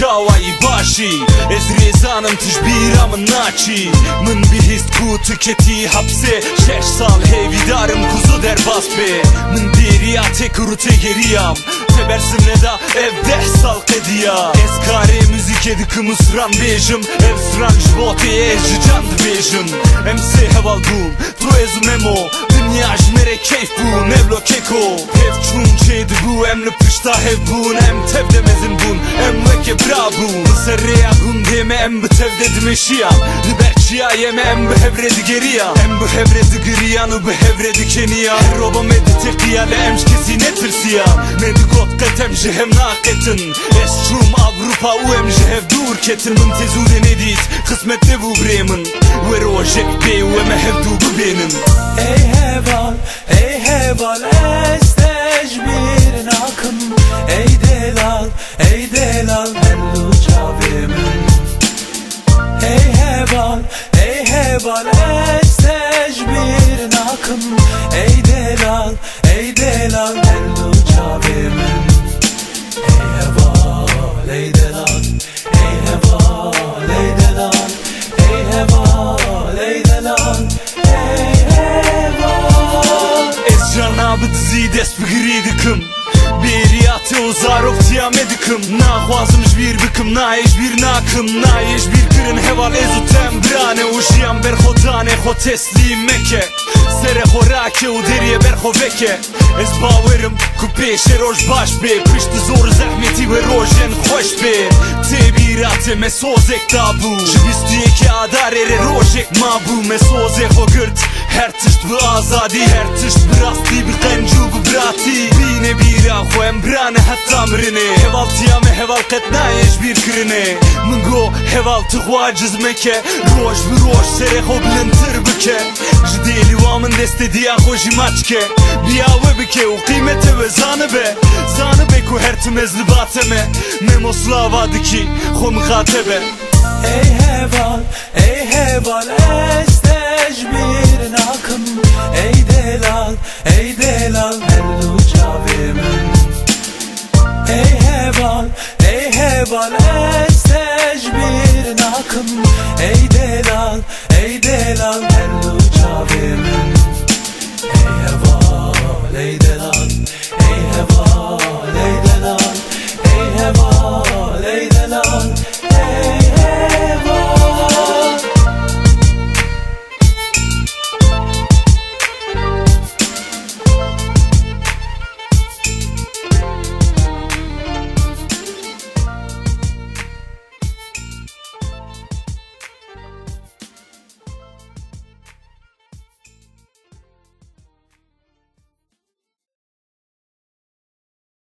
çavayı başı Ez rezanım tişbiramın naçi Min bihist ku tüketi hapse 6 sal hevidarım kuzu der bas be Min deriya tek rute geriyam Tebersim ne da ev 10 sal qediya Ez kare müzik edikim ısran bejim Ev sran jbote ejcandı bejim Emse heval bum tu ezum emo Dünya jmere keyf bu nevlo keko Hev çun çeydi bu emli pışta hev bun Em tevdemezin bun em veke bra bun Serreya gun deme em bitevde dimeşiyam Liberçiya yeme em bihevredi geriya Em bihevredi giriyan u bihevredi keniya Roba medite qiyale emşkesi ne tırsiyam Medi got qatem jihem naqetin Es çum Avrupa u em jihev dur ketin Min tezude nedit kısmet ne bu bremin Ve rojek bey u em hev du bu benim Ey heval estej bir nakım Ey delal hellu çavimin Ey heval estej bir nakım Ey delal hellu çavimin Ey heval ey delal ey delal Ez canabı dizi dest bigiridikim Beriyate o zarok tiyamedikim Naxwazim jbir bikim naeş bir nakım Naeş bir kirin heval ezu tembrane Ujiyam berxotane xo teslim meke Sere xorake u deriye berxo veke Ez bawerim ku peşe roj baş be Pişti zor zahmeti ve rojen xoş be Tebirate me sozek tabu Jibistiye ki adar ere rojek mabu Me soze xo girt her tişt bu azadi Her tişt birasti bir qencu bu brati Bine bira xo embrane hatta mrine Heval tiyame heval qetnayeş bir kirine Mingo heval tıxwa cizmeke Roj bir roj sere xo bilintir bike Jideli vamın deste diya xo jimaçke Biyawe bike u qimete ve zanı be Ku her tümezli bateme Memoslavadıki xo mkhatebe Ey heval estej bir nakım Ey delal